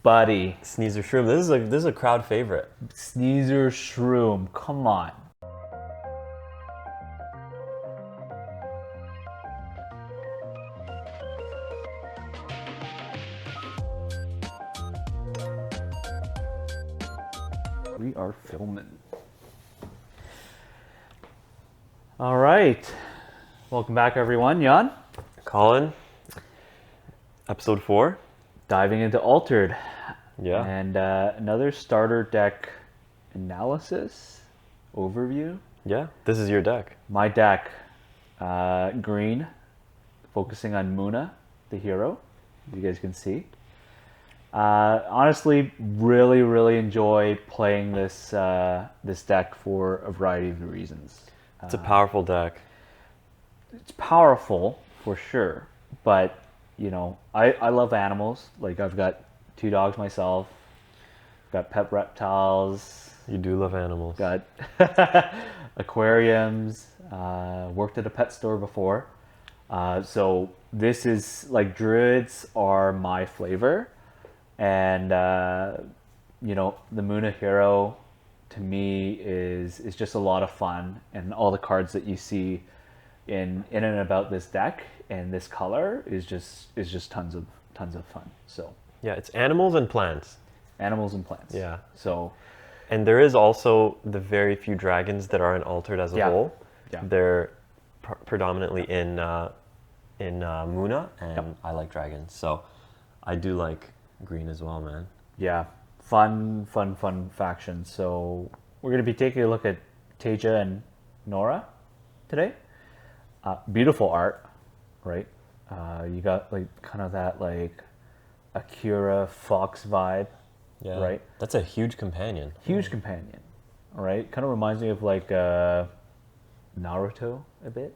buddy. Sneezer Shroom. This is a crowd favorite. Sneezer Shroom. Come on. We are filming. All right. Welcome back, everyone. Jan? Colin, episode 4. Diving into Altered. Yeah. And another starter deck analysis overview. Yeah, this is your deck. My deck, green, focusing on Muna, the hero, as you guys can see. Honestly, really enjoy playing this this deck for a variety of reasons. It's a powerful deck. It's powerful for sure, but you know, I love animals. Like, I've got 2 dogs myself. Got pet reptiles. You do love animals. Got aquariums. Worked at a pet store before. So this is like, druids are my flavor. And, you know, the Muna hero to me is just a lot of fun. And all the cards that you see in and about this deck and this color is just tons of fun. So Yeah, it's animals and plants. animals and plants. Yeah. So And there is also the very few dragons that aren't altered as a Yeah. whole. Yeah. They're predominantly in Muna, and I like dragons. So I do like green as well, man. yeah, fun faction. So we're going to be taking a look at Teija and Nauraa today. Beautiful art, right? You got like kind of that like Akira Fox vibe, Yeah. right? That's a huge companion. Huge companion, right? Kind of reminds me of like Naruto a bit.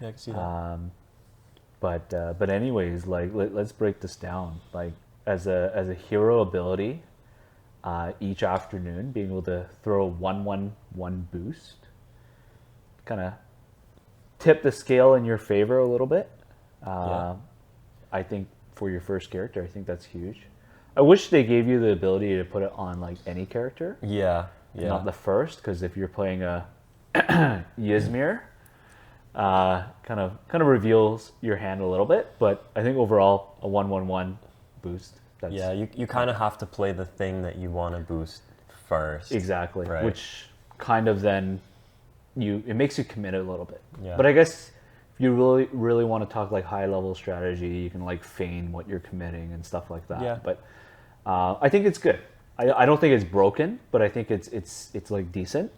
Yeah, I can see that. But anyways, like let's break this down. Like, as a hero ability, each afternoon being able to throw 1/1/1 boost, kind of tip the scale in your favor a little bit. Yeah. I think for your first character, I think that's huge. I wish they gave you the ability to put it on like any character, Yeah. Yeah. not the first, because if you're playing a Ysmir, kind of reveals your hand a little bit. But I think overall, a 1/1/1 boost. That's Yeah, you kind of have to play the thing that you want to boost first. exactly, Right. which kind of then it makes you commit a little bit. Yeah. But I guess if you really want to talk like high level strategy, you can like feign what you're committing and stuff like that. Yeah. But I think it's good. I don't think it's broken, but I think it's like decent.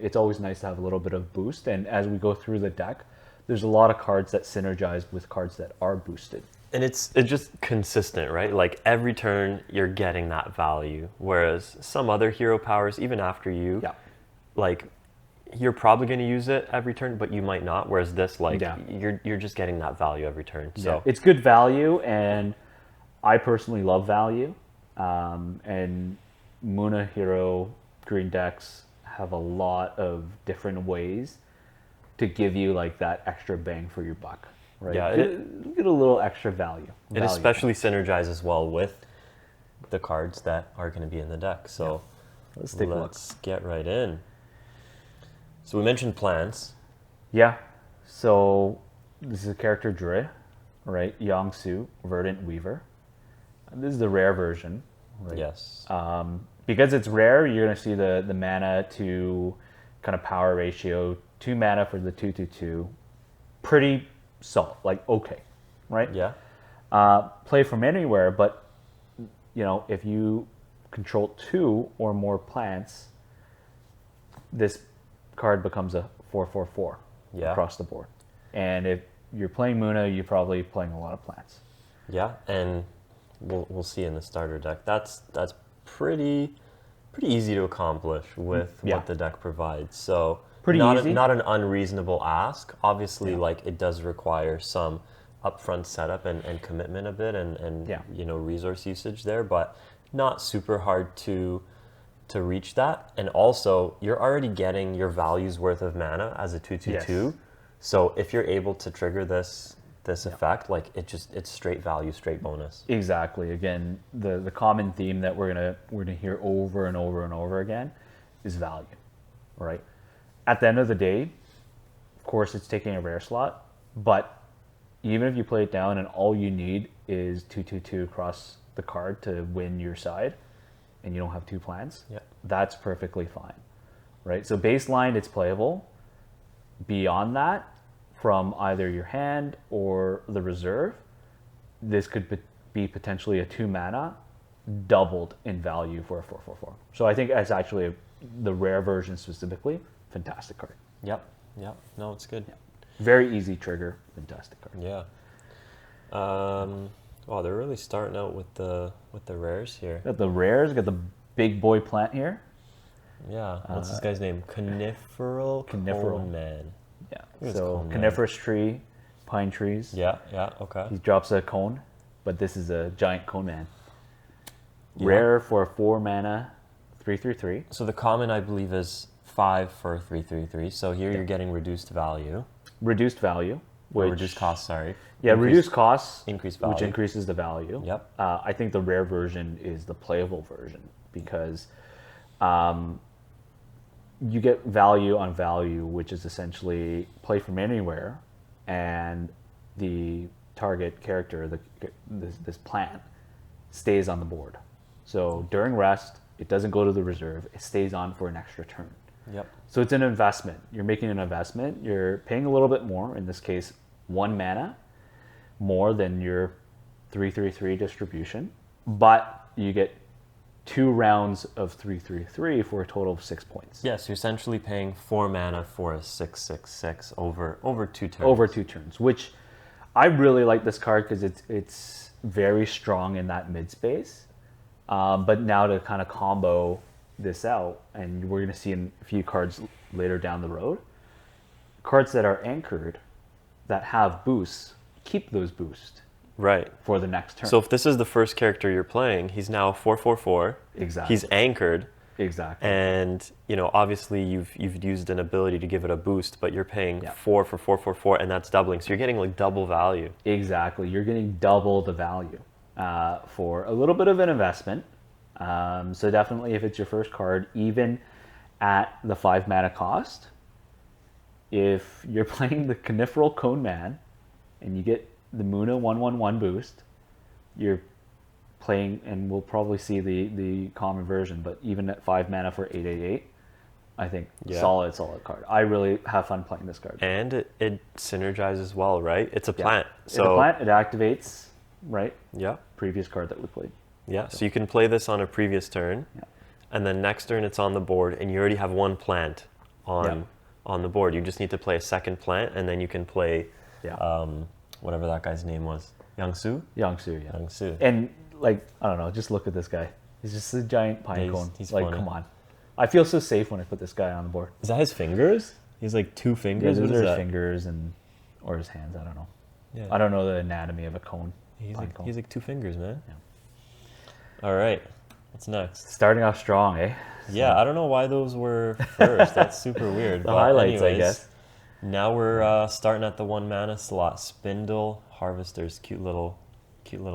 It's always nice to have a little bit of boost, and as we go through the deck, there's a lot of cards that synergize with cards that are boosted. And it's just consistent, right? Like, every turn you're getting that value, whereas some other hero powers, even after you, Yeah. like, you're probably going to use it every turn, but you might not. Whereas this, like, Yeah. you're just getting that value every turn. So Yeah, it's good value, and I personally love value. And Muna hero green decks have a lot of different ways to give you like that extra bang for your buck, right? Yeah, get a little extra value. it especially synergizes well with the cards that are going to be in the deck. So Let's take a look. let's get right in. So we mentioned plants. Yeah. So this is a character Dre, right? Yangsu, Verdant Weaver. And this is the rare version, right? Yes. Because it's rare, you're going to see the mana to kind of power ratio, 2 mana for the 2/2. Pretty solid, like okay, right? Yeah. Play from anywhere, but you know, if you control 2 or more plants, this card becomes a 4/4/4 Yeah. across the board. And if you're playing Muna, you're probably playing a lot of plants. Yeah, and we'll see in the starter deck. That's pretty easy to accomplish with Yeah. what the deck provides. So Pretty not easy. Not an unreasonable ask. Obviously, Yeah. like, it does require some upfront setup and commitment a bit, and Yeah. you know, resource usage there, but not super hard to reach that. And also, you're already getting your value's worth of mana as a 2/2/2. Yes. So if you're able to trigger this this effect, like it's straight value, straight bonus. Exactly. Again, the common theme that we're gonna hear over and over and over again is value, right? At the end of the day, of course, it's taking a rare slot, but even if you play it down and all you need is 2/2/2 across the card to win your side, and you don't have 2 plans, that's perfectly fine, right? So baseline, it's playable. Beyond that, from either your hand or the reserve, this could be potentially a 2 mana doubled in value for a 4/4/4. So I think it's actually the rare version specifically, fantastic card. Yep. No, it's good. Very easy trigger, fantastic card. Yeah. Wow, they're really starting out with the rares here. Got the rares, got the big boy plant here. Yeah. What's this guy's name? Coniferal Cone Man. Yeah. So coniferous tree, pine trees. Yeah. Okay. He drops a cone, but this is a giant cone man. Rare for 4 mana, 3/3/3. So the common, I believe, is 5 for 3/3/3. So here you're getting reduced value. Reduced value. Reduced cost, sorry. Yeah, reduced costs. Increased value. Which increases the value. Yep. I think the rare version is the playable version because you get value on value, which is essentially play from anywhere, and the target character, this plant, stays on the board. So during rest, it doesn't go to the reserve. It stays on for an extra turn. Yep. So it's an investment. You're making an investment. You're paying a little bit more, in this case, 1 mana, more than your 3/3/3 distribution, but you get 2 rounds of 3/3/3 for a total of 6 points. Yes, you're essentially paying 4 mana for a 6/6/6 over 2 turns. Over 2 turns, which I really like this card because it's very strong in that mid space. But now to kind of combo this out, and we're going to see in a few cards later down the road, cards that are anchored that have boosts, keep those boosts right for the next turn. So if this is the first character you're playing, he's now 4/4/4. Exactly. He's anchored. Exactly. And obviously you've used an ability to give it a boost, but you're paying 4 for 4/4/4, and that's doubling. So you're getting like double value. Exactly. You're getting double the value for a little bit of an investment. So definitely, if it's your first card, even at the 5 mana cost, if you're playing the Coniferal Cone Man and you get the Muna 1/1/1 boost, you're playing, and we'll probably see the common version, but even at 5 mana for 8/8/8, I think solid card. I really have fun playing this card. And it synergizes well, right? It's a plant. So it's a plant, it activates, right? Yeah. Previous card that we played. Yeah, so you can play this on a previous turn, and then next turn it's on the board, and you already have 1 plant on the board. You just need to play a second plant, and then you can play whatever that guy's name was. Yangsu? Yangsu, yeah. Yangsu. And like, I don't know, just look at this guy. He's just a giant pine cone. He's like, funny. come on. I feel so safe when I put this guy on the board. Is that his fingers? He's like 2 fingers? Yeah, What those is are his that? fingers or his hands, I don't know. Yeah. I don't know the anatomy of a cone. He's cone. like 2 fingers, man. Yeah. All right, what's next? Starting off strong, eh? Yeah, I don't know why those were first. That's super weird. The highlights, I guess. Now we're starting at the 1 mana slot. Spindle Harvesters, cute little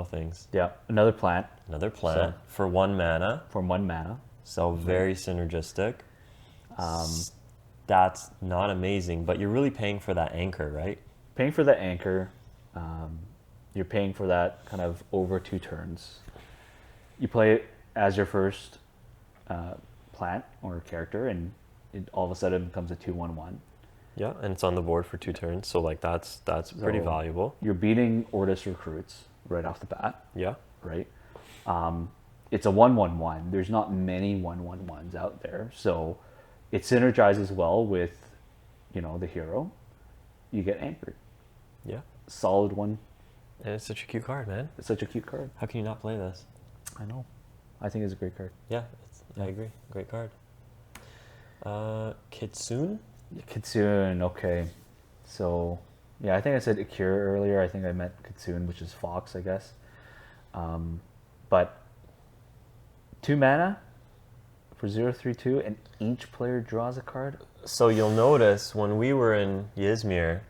things. Yeah, another plant. Another plant for 1 mana. For 1 mana. So very synergistic. That's not amazing, but you're really paying for that anchor, right? Paying for the anchor. You're paying for that kind of over 2 turns. You play it as your first plant or character, and it all of a sudden becomes a 2/1/1. Yeah, and it's on the board for 2 turns, so like that's pretty valuable. You're beating Ortis recruits right off the bat. Yeah. Right? It's a 1/1/1. There's not many 1/1/1s out there, so it synergizes well with, the hero. You get anchored. Yeah. Solid one. And it's such a cute card, man. It's such a cute card. How can you not play this? I know. I think it's a great card. Yeah, I agree. Great card. Kitsune? Kitsune, okay. So, yeah, I think I said Akira earlier. I think I meant Kitsune, which is Fox, I guess. But 2 mana for 0/3/2, and each player draws a card. So you'll notice when we were in Izmir,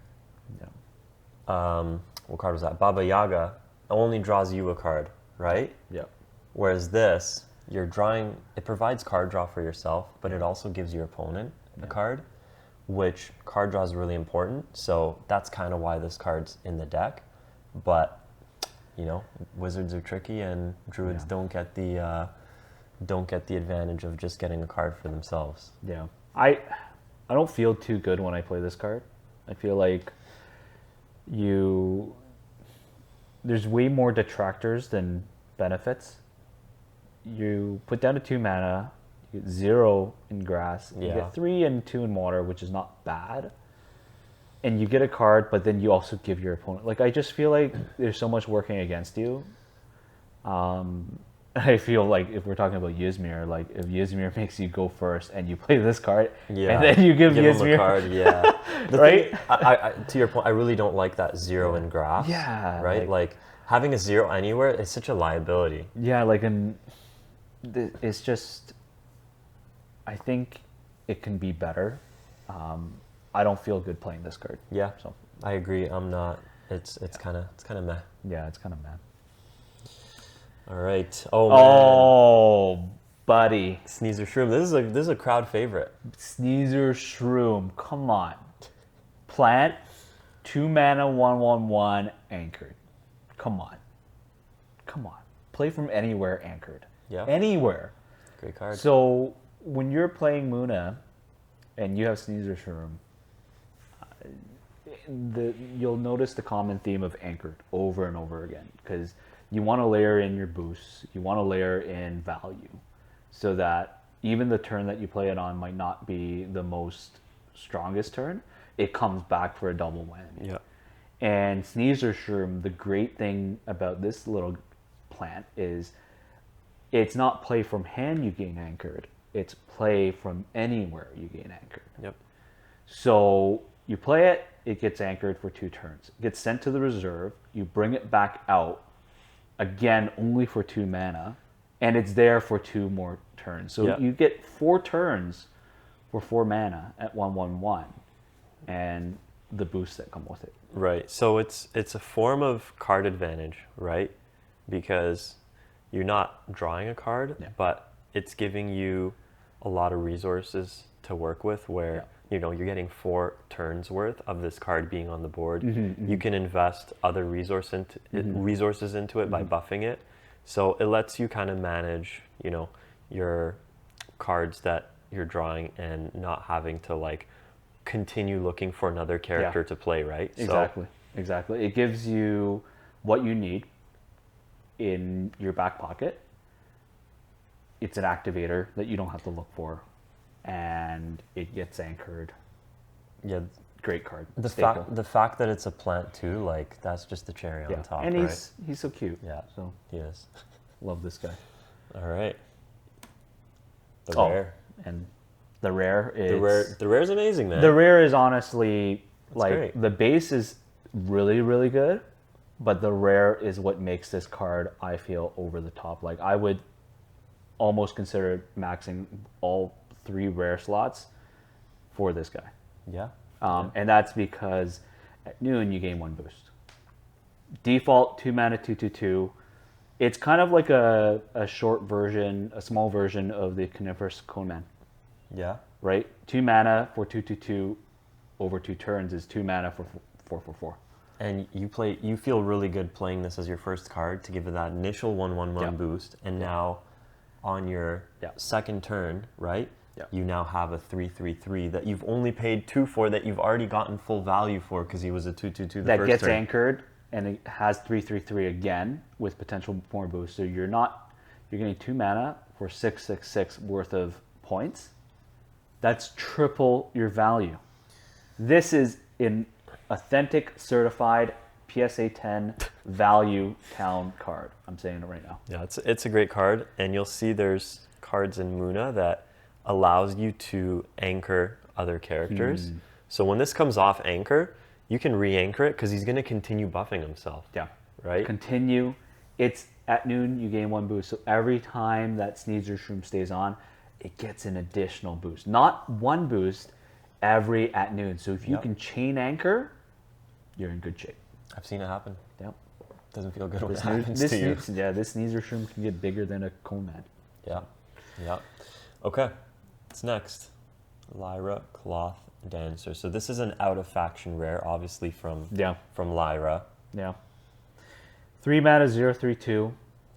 what card was that? Baba Yaga only draws you a card, right? Yep. Whereas this, you're drawing, it provides card draw for yourself, but it also gives your opponent a card, which card draw is really important. So that's kind of why this card's in the deck. But, you know, wizards are tricky, and druids don't get the advantage of just getting a card for themselves. Yeah. I don't feel too good when I play this card. I feel like there's way more detractors than benefits. You put down a 2 mana, you get 0 in grass, you get 3 and 2 in water, which is not bad. And you get a card, but then you also give your opponent. Like, I just feel like there's so much working against you. I feel like if we're talking about Ysmir, like if Ysmir makes you go first and you play this card, and then you give Ysmir him a card, right? Thing, I, to your point, I really don't like that 0 in grass. Yeah, right. Like having a 0 anywhere is such a liability. Yeah, like it's just. I think it can be better. I don't feel good playing this card. Yeah, so I agree. I'm not. It's kind of meh. Yeah, it's kind of meh. All right. Oh, man. Buddy. Sneezer Shroom. This is a crowd favorite. Sneezer Shroom. Come on. Plant, 2 mana, 1/1/1, anchored. Come on. Play from anywhere, anchored. Yeah. Anywhere. Great card. So when you're playing Muna and you have Sneezer Shroom, you'll notice the common theme of anchored over and over again, because you want to layer in your boosts, you want to layer in value, so that even the turn that you play it on might not be the most strongest turn, it comes back for a double whammy. Yeah. And Sneezer Shroom, the great thing about this little plant is it's not play from hand you gain anchored, it's play from anywhere you gain anchored. Yep. So you play it, it gets anchored for 2 turns. It gets sent to the reserve, you bring it back out, again only for 2 mana, and it's there for 2 more turns. So you get 4 turns for 4 mana at 1/1/1, and the boosts that come with it. Right. So it's a form of card advantage, right? Because you're not drawing a card, but it's giving you a lot of resources to work with, where you know you're getting 4 turns worth of this card being on the board. You can invest other resources into it by buffing it, so it lets you kind of manage, you know, your cards that you're drawing and not having to like continue looking for another character to play, right? Exactly. It gives you what you need in your back pocket. It's an activator that you don't have to look for, and it gets anchored. Yeah, great card. The fact that it's a plant too, like that's just the cherry on top. And right? he's so cute. Yeah, so he is. Love this guy. All right. The rare. And the rare is the rare is amazing, man. The rare is honestly great. The base is really, really good, but the rare is what makes this card, I feel, over the top. Like, I would almost consider maxing all 3 rare slots for this guy. Yeah. And that's because at noon you gain 1 boost. Default 2 mana 2/2/2. It's kind of like a short version, a small version of the Coniferous Coneman. Yeah. Right? 2 mana for 2/2/2 over 2 turns is 2 mana for 4/4/4. And you feel really good playing this as your first card to give it that initial 1/1/1 boost, and now on your second turn, right? You now have a 3/3/3 that you've only paid 2 for, that you've already gotten full value for because he was a 2/2/2 the that first gets turn. Anchored, and it has 3/3/3 again with potential more boost. So you're getting 2 mana for 6/6/6 worth of points. That's triple your value. This is an authentic, certified PSA 10 value town card. I'm saying it right now. Yeah, it's a great card, and you'll see there's cards in Muna that allows you to anchor other characters. So when this comes off anchor, you can re-anchor it because he's going to continue buffing himself. Yeah. Right? Continue. It's at noon, you gain 1 boost. So every time that Sneezer Shroom stays on, it gets an additional boost. Not 1 boost every at noon. So if you can chain anchor, you're in good shape. I've seen it happen. Yep. Doesn't feel good when it happens to you. This sneezer shroom can get bigger than a cone man. Yeah. Yeah. Okay. What's next? Lyra Cloth Dancer. So this is an out of faction rare, obviously from Lyra. Yeah. 3 mana 0/3/2.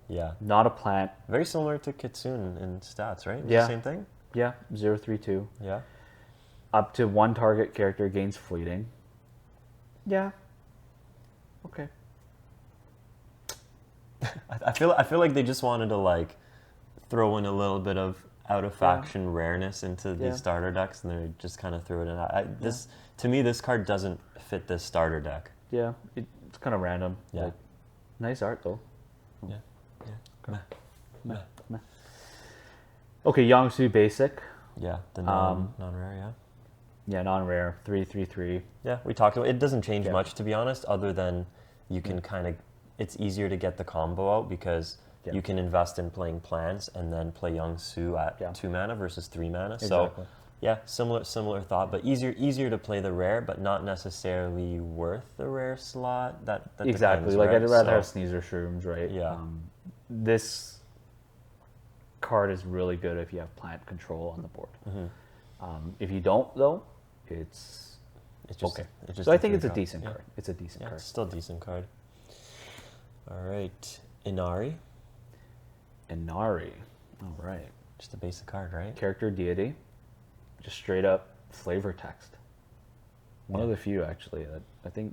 Yeah. Not a plant. Very similar to Kitsune in stats, right? Yeah. Same thing? Yeah. 0/3/2. Yeah. Up to 1 target character gains fleeting. Yeah. Okay. I feel like they just wanted to like throw in a little bit of out of faction rareness into these starter decks, and they just kind of threw it in. To me, this card doesn't fit this starter deck. Yeah, it's kind of random. Yeah. Like, nice art though. Yeah. Okay. Meh. Okay, Yangsu basic. Yeah, the non-rare, yeah. Yeah, non-rare, 3/3/3. Yeah, we talked about it. Doesn't change much, to be honest, other than you can kind of, it's easier to get the combo out because you can invest in playing plants and then play Yangsu at 2 mana versus 3 mana. Exactly. So yeah, similar thought, but easier to play the rare, but not necessarily worth the rare slot. That Exactly. depends, Like right? I'd rather have Sneezer Shrooms, right? Yeah. This card is really good if you have plant control on the board. If you don't, though, it's just okay. it's just So I think it's a card. decent card. It's a decent Yeah, card. it's still a decent card. All right, Inari. Inari. All right. Just a basic card, right? Character deity. Just straight up flavor text. One of the few, actually. That I think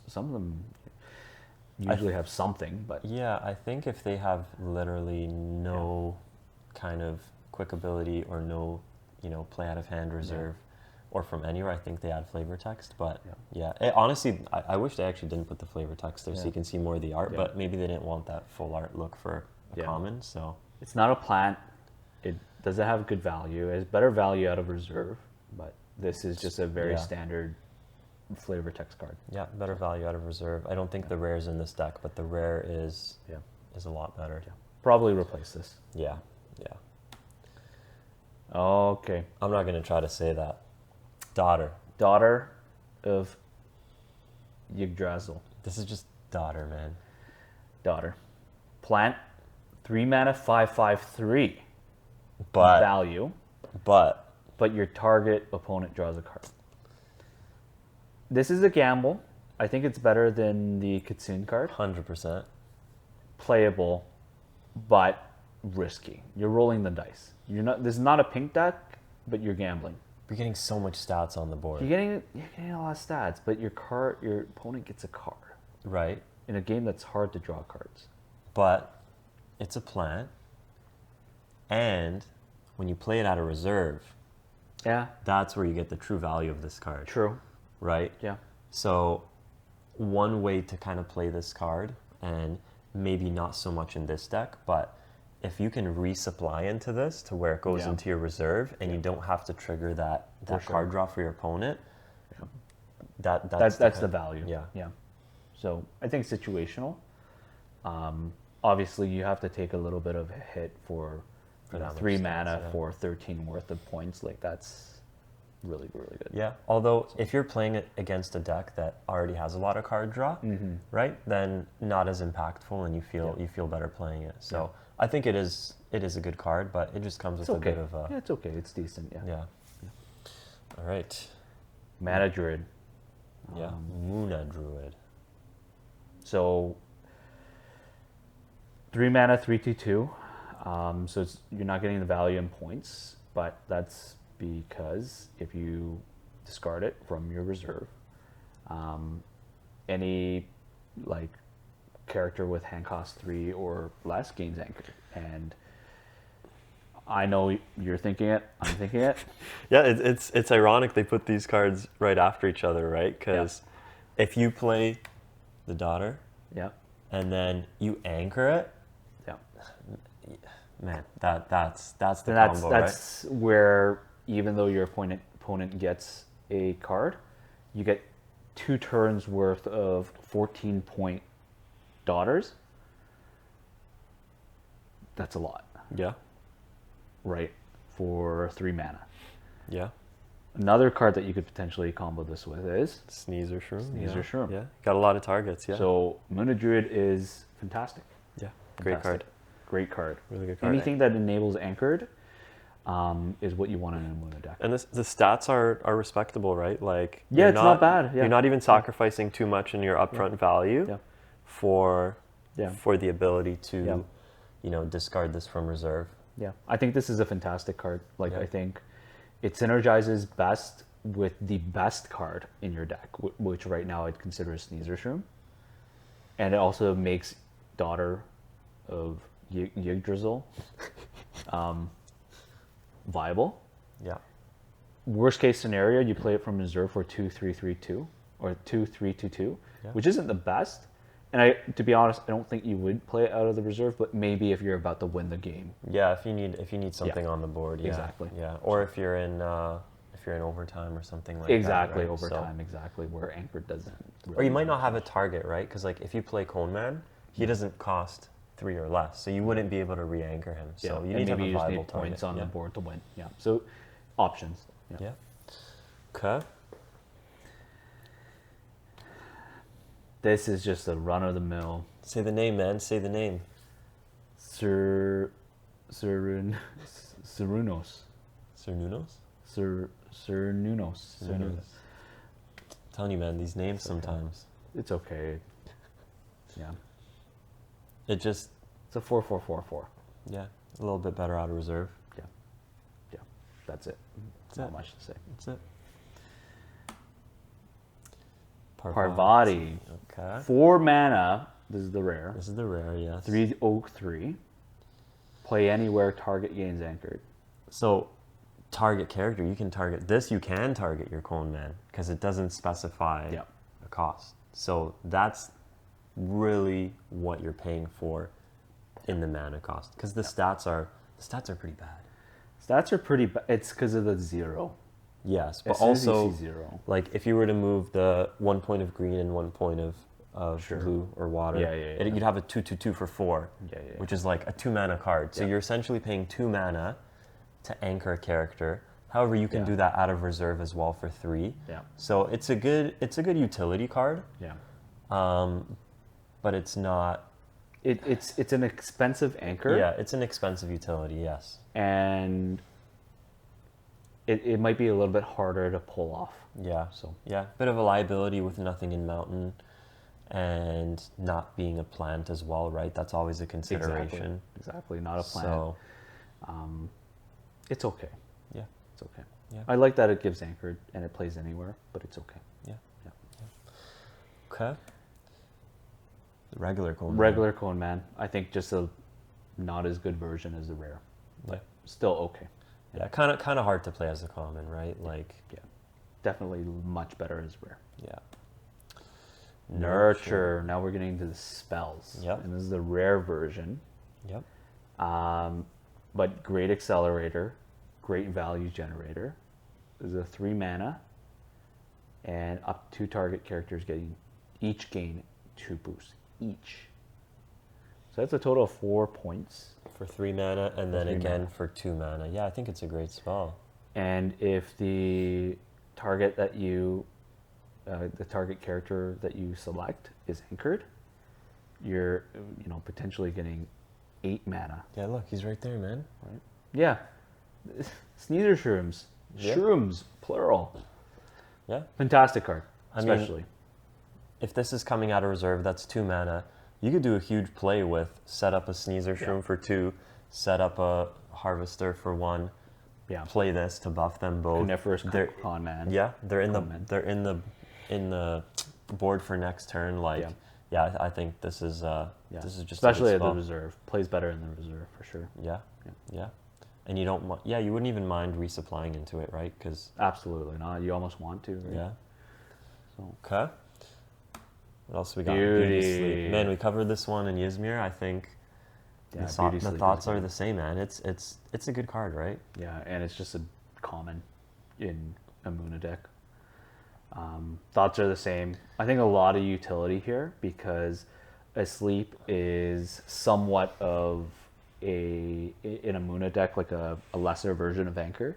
some of them usually have something, but yeah, I think if they have literally no kind of quick ability or no, play out of hand reserve, or from anywhere, I think they add flavor text. But honestly, I wish they actually didn't put the flavor text there so you can see more of the art. But maybe they didn't want that full art look for a common. So it's not a plant. It doesn't have good value. It has better value out of reserve, but this is just a very standard flavor text card. Yeah, better value out of reserve. I don't think the rare's in this deck, but the rare is a lot better. Yeah. Probably replace this. Yeah. Okay. I'm not gonna try to say that. Daughter of Yggdrasil. This is just daughter, man. Daughter. Plant. 3 mana 5/5/3. But value. But your target opponent draws a card. This is a gamble. I think it's better than the Kitsune card. 100%. Playable, but risky. You're rolling the dice. This is not a pink deck, but you're gambling. You're getting so much stats on the board. You're getting a lot of stats, but your opponent gets a card. Right. In a game that's hard to draw cards. But it's a plant, and when you play it out of reserve, that's where you get the true value of this card. True. Right? Yeah. So one way to kind of play this card, and maybe not so much in this deck, but if you can resupply into this to where it goes into your reserve and you don't have to trigger that card draw for your opponent, that's the value. Yeah. So I think situational. Obviously, you have to take a little bit of a hit for 3 mana for 13 worth of points. Like that's really, really good. Yeah. Although if you're playing it against a deck that already has a lot of card draw, right, then not as impactful, and you feel better playing it. So I think it is a good card, but it just comes with a bit of a it's okay. It's decent. Yeah. All right. Mana Druid. Yeah. Muna Druid. So 3 mana 3/2. So you're not getting the value in points, but that's because if you discard it from your reserve, any character with hand cost 3 or less gains anchor. And I know you're thinking it. I'm thinking it. Yeah, it's ironic they put these cards right after each other, right? Because if you play the daughter, and then you anchor it, man, that's the combo, right? That's where, even though your opponent gets a card, you get 2 turns worth of 14-point daughters. That's a lot. Yeah. Right? For 3 mana. Yeah. Another card that you could potentially combo this with is Sneezer Shroom. Sneezer Shroom. Yeah, got a lot of targets. Yeah. So Moona Druid is fantastic. Yeah, great Fantastic. card. Great card. Really good card. Anything that enables anchored is what you want in a Moona deck. And the stats are respectable, right? Like Yeah, it's not bad. Yeah. You're not even sacrificing too much in your upfront value Yeah. for Yeah. for the ability to, Yeah. you know, discard this from reserve. Yeah, I think this is a fantastic card. Like, Yeah. I think it synergizes best with the best card in your deck, which right now I'd consider a Sneezer Shroom. And it also makes Daughter of Yggdrasil viable. Yeah. Worst case scenario, you play it from reserve for 2-3-3-2 or 2-3-2-2, Yeah. which isn't the best. And to be honest, I don't think you would play it out of the reserve, but maybe if you're about to win the game. Yeah, if you need something on the board, yeah. Exactly. Yeah. Or if you're in overtime or something like Exactly, that. Right? overtime, exactly, where Anchored doesn't. Or you might not have a target, right? Because like if you play Cone Man, he doesn't cost 3 or less, so you wouldn't be able to re-anchor him. So you need to have a maybe you just viable need target. points on yeah. the board to win. Yeah. So options. Yeah. Okay. This is just a run of the mill. Say the name, man. Say the name. Cerunos. Cernunos? Cernunos. Telling you, man, these names sometimes. It's okay. Yeah. It just, It's a 4-4-4-4. yeah, a little bit better out of reserve. Yeah. Yeah. That's it. That's Not it. much to say. That's it. Parvati. Okay. 4 mana. This is the rare. This is the rare, yes. 3 oak 3. Play anywhere, target gains anchored. So, target character, you can target this. You can target your Cone Man because it doesn't specify Yeah. a cost. So that's really what you're paying for in the mana cost because the stats are pretty bad. Stats are pretty bad. It's because of the 0. Yes, but As soon as you also see 0. like if you were to move the 1 point of green and 1 point of Sure. blue or water, Yeah. you'd have a 2/2 for 4, Yeah. which is like a 2 mana card. So Yeah. you're essentially paying 2 mana to anchor a character. However, you can Yeah. do that out of reserve as well for 3. Yeah. So it's a good utility card, Yeah. but it's not. It's an expensive anchor. Yeah, it's an expensive utility. Yes. And it might be a little bit harder to pull off. Yeah. So Yeah, bit of a liability with nothing in mountain, and not being a plant as well, right? That's always a consideration. Exactly. Not a plan. So It's okay. yeah, It's okay. Yeah. I like that it gives anchored and it plays anywhere, but it's okay. yeah. Yeah. Okay. The regular Cone Man. Regular Cone Man, I think just a not as good version as the rare, but Yeah. still okay. Yeah, kind of hard to play as a common, right? Like, Yeah. Definitely much better as rare. yeah. Nurture. Now we're getting into the spells. Yep. And this is the rare version. Yep. But great accelerator, great value generator. This is a 3 mana, and up to target characters each gain 2 boosts each. So that's a total of 4 points. For 3 mana, and then 3 again mana. for 2 mana. Yeah, I think it's a great spell. And if the target that the target character that you select is anchored, you're potentially getting 8 mana. Yeah, look, he's right there, man. Right? Yeah. Sneezer Shrooms. Yeah. Shrooms, plural. Yeah. Fantastic card, I mean, especially. If this is coming out of reserve, that's 2 mana. You could do a huge play with set up a Sneezer Shroom for 2, set up a Harvester for 1, Yeah. play this to buff them both. Coniferous They're- Con Man. Yeah, they're in Con Man. in the board for next turn. Like, yeah, I think this is this is just especially a at good the spell. reserve. Plays better in the reserve for sure. Yeah, Yeah. yeah, and you don't. You wouldn't even mind resupplying into it, right? Because Absolutely not. You almost want to, right? yeah. So. Okay. What else we got? Beauty. Sleep. Man, we covered this one in Ysmir. I think Yeah, the Beauty Sleep thoughts is are good. the same, man. It's a good card, right? Yeah, and it's just a common in a Muna deck. Thoughts are the same. I think a lot of utility here because Asleep is somewhat of in a Muna deck like a lesser version of Anchor.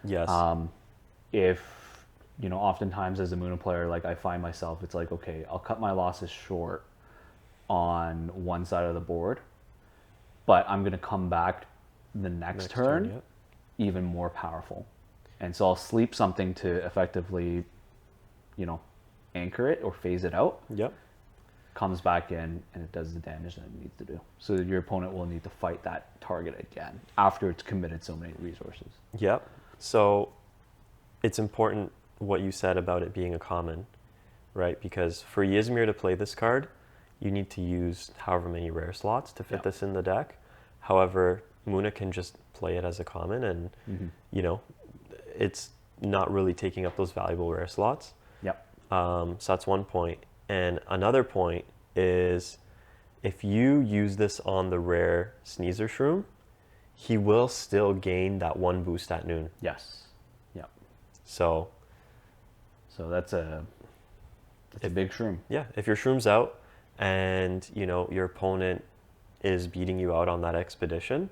Yes. if, you know, oftentimes as a Muna player, like I find myself, it's like, okay, I'll cut my losses short on one side of the board, but I'm going to come back the next turn yep. even more powerful. And so I'll sleep something to effectively, you know, anchor it or phase it out. Yep. Comes back in and it does the damage that it needs to do. So your opponent will need to fight that target again after it's committed so many resources. Yep. So it's important what you said about it being a common, right? Because for Ysmir to play this card, you need to use however many rare slots to fit this in the deck. However, Muna can just play it as a common and, you know, it's not really taking up those valuable rare slots. Yep. So that's one point. And another point is if you use this on the rare Sneezer Shroom, he will still gain that 1 boost at noon. Yes. Yep. So that's a big shroom. Yeah, if your Shroom's out and, you know, your opponent is beating you out on that expedition,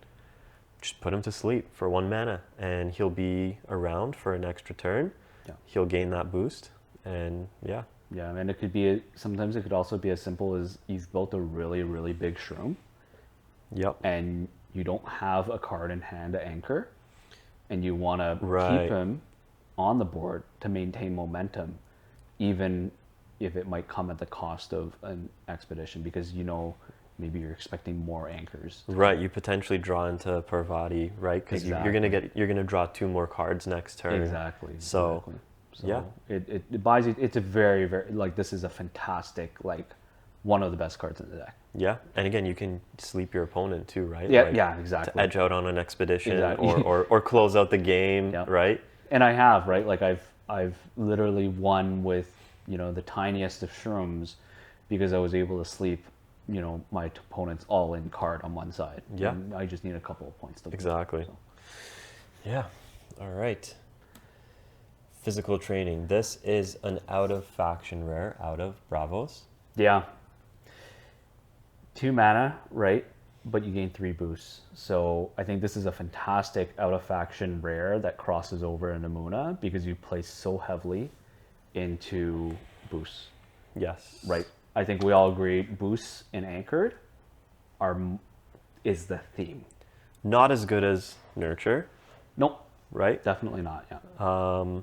just put him to sleep for 1 mana and he'll be around for an extra turn. Yeah. He'll gain that boost and yeah. Yeah, and it could be, sometimes it could also be as simple as you've built a really, really big shroom. Yep. And you don't have a card in hand to anchor, and you want to keep him on the board to maintain momentum, even if it might come at the cost of an expedition, because you know maybe you're expecting more anchors. Right, you potentially draw into Parvati, right? Because you're gonna draw 2 more cards next turn. Exactly. So yeah, it buys you. It's a very, very, like, this is a fantastic, like, one of the best cards in the deck. Yeah, and again, you can sleep your opponent too, right? Yeah, like, yeah, exactly. To edge out on an expedition Exactly. or close out the game, right? And I have, right? Like I've literally won with, you know, the tiniest of shrooms because I was able to sleep, you know, my opponent's all-in card on one side. Yeah. And I just need a couple of points to win. Exactly. So. Yeah. All right. Physical training. This is an out of faction rare, out of Bravos. Yeah. 2 mana, right? But you gain 3 boosts. So I think this is a fantastic out of faction rare that crosses over into Muna because you play so heavily into boosts. Yes. Right. I think we all agree boosts and anchored is the theme. Not as good as nurture. Nope. Right? Definitely not, yeah.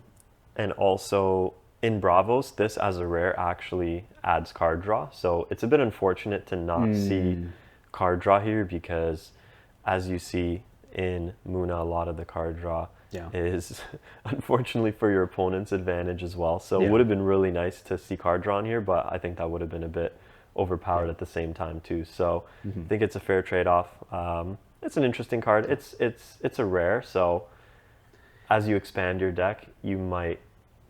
And also in Bravos, this as a rare actually adds card draw. So it's a bit unfortunate to not see card draw here because as you see in Muna, a lot of the card draw is unfortunately for your opponent's advantage as well. So it would have been really nice to see card draw in here, but I think that would have been a bit overpowered at the same time too. So I think it's a fair trade-off. It's an interesting card. It's a rare, so as you expand your deck, you might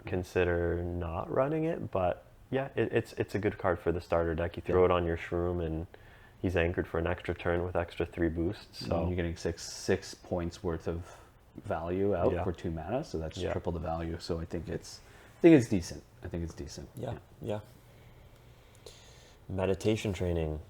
consider not running it, but yeah, it's a good card for the starter deck. You throw it on your Shroom and he's anchored for an extra turn with extra 3 boosts. So you're getting six points worth of value out for 2 mana, so that's triple the value. So I think it's decent. I think it's decent. Yeah. Meditation training.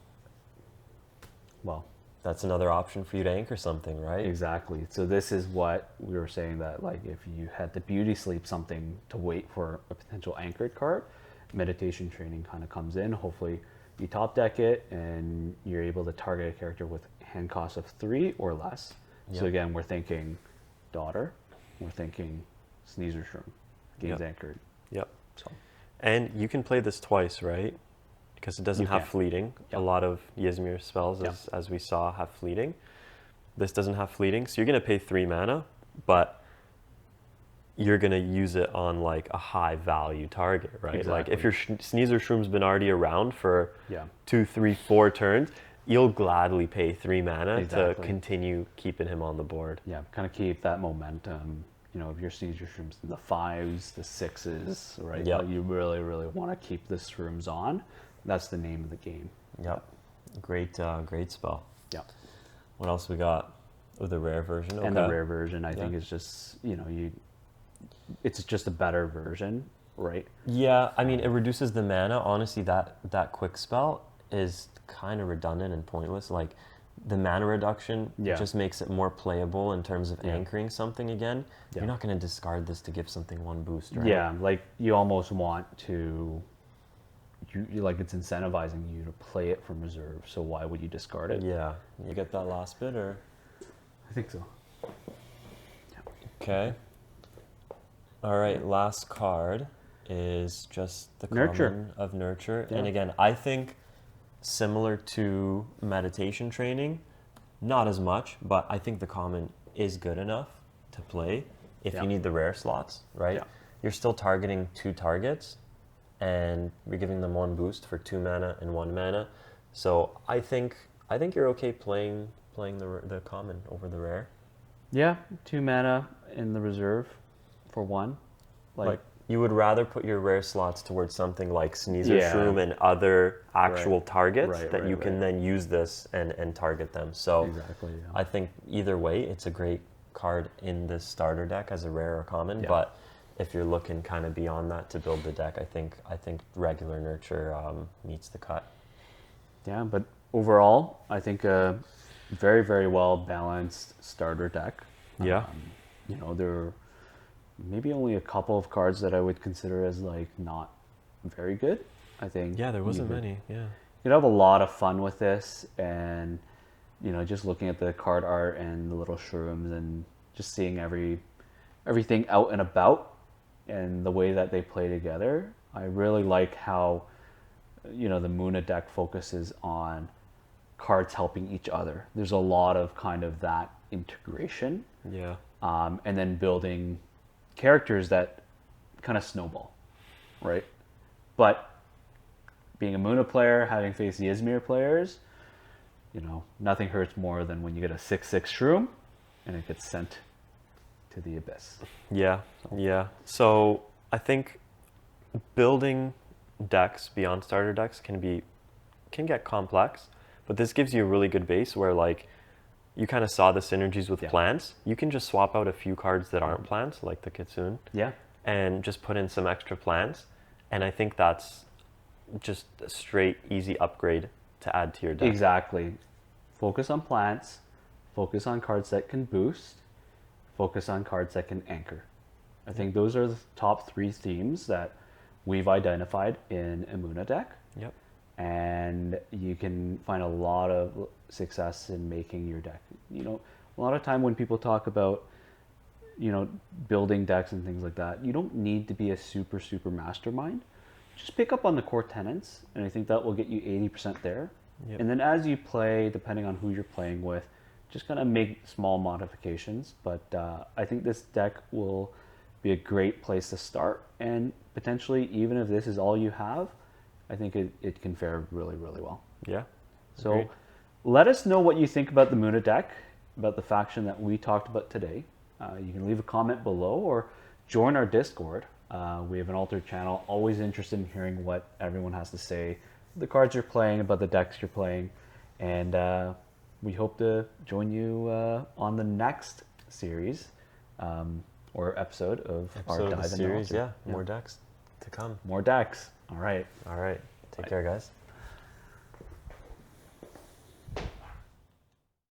Well, that's another option for you to anchor something, right? Exactly. So this is what we were saying, that like if you had to beauty sleep something to wait for a potential anchored card, meditation training kind of comes in. Hopefully you top deck it and you're able to target a character with hand cost of 3 or less. So again, we're thinking Daughter, we're thinking Sneezer Shroom, gains anchored. Yep. So, and you can play this twice, right? Because it doesn't have fleeting. A lot of Ysmir spells, as we saw, have fleeting. This doesn't have fleeting, so you're going to pay 3 mana, but you're going to use it on like a high value target, right? Exactly. Like if your Sneezer Shroom's been already around for 2, 3, 4 turns, you'll gladly pay 3 mana to continue keeping him on the board. Yeah, kind of keep that momentum. You know, if your Sneezer Shroom's in the 5s, the 6s, right? Yep. Like you really, really want to keep the Shrooms on. That's the name of the game. Yep. Great spell. Yep. What else we got with the rare version? And the rare version, I think, is just, you know, it's just a better version, right? Yeah, I mean, it reduces the mana. Honestly, that quick spell is kind of redundant and pointless. Like, the mana reduction Yeah. just makes it more playable in terms of anchoring something again. Yeah. You're not going to discard this to give something one boost, right? Yeah, like you almost want to, you like it's incentivizing you to play it from reserve. So why would you discard it? Yeah. You get that last bit, or? I think so. Okay. All right, last card is just the Nurture. common of Nurture. Yeah. And again, I think similar to meditation training, not as much, but I think the common is good enough to play if Yeah. you need the rare slots, right? Yeah. You're still targeting 2 targets and you're giving them 1 boost for 2 mana and 1 mana. So I think you're okay playing the common over the rare. Yeah, 2 mana in the reserve for 1. Like you would rather put your rare slots towards something like Sneezer Yeah. Shroom and other actual targets Right, that right, you can right. then use this and target them. So Exactly. Yeah. I think either way, it's a great card in the starter deck as a rare or common. Yeah. But if you're looking kind of beyond that to build the deck, I think regular Nurture meets the cut. Yeah, but overall, I think a very, very well balanced starter deck. Yeah. You know, there are maybe only a couple of cards that I would consider as like not very good. I think. Yeah, there wasn't you could- many. Yeah. You'd have a lot of fun with this, and you know, just looking at the card art and the little shrooms, and just seeing everything out and about, and the way that they play together. I really like how, you know, the Muna deck focuses on cards helping each other. There's a lot of kind of that integration, Yeah. and then building characters that kind of snowball, right? But being a Muna player, having faced the Izmir players, you know, nothing hurts more than when you get a 6/6 shroom and it gets sent to the abyss. Yeah, yeah. So I think building decks beyond starter decks can get complex, but this gives you a really good base where like you kind of saw the synergies with Yeah. plants. You can just swap out a few cards that aren't plants, like the Kitsune, Yeah. and just put in some extra plants. And I think that's just a straight, easy upgrade to add to your deck. Exactly. Focus on plants, focus on cards that can boost, focus on cards that can anchor. I think those are the top 3 themes that we've identified in a Muna deck. Yep. And you can find a lot of success in making your deck. You know, a lot of time when people talk about, you know, building decks and things like that, you don't need to be a super mastermind. Just pick up on the core tenets, and I think that will get you 80% there. Yep. And then as you play, depending on who you're playing with, just kind of make small modifications. But I think this deck will be a great place to start. And potentially, even if this is all you have, I think it can fare really, really well. Yeah. So Agreed. let us know what you think about the Muna deck, about the faction that we talked about today. You can leave a comment below or join our Discord. We have an altered channel, always interested in hearing what everyone has to say, the cards you're playing, about the decks you're playing. And we hope to join you on the next series or episode of our Episode Dive of the and series, Nauraa. yeah. More decks to come. More decks. All right. All right. Take care, guys.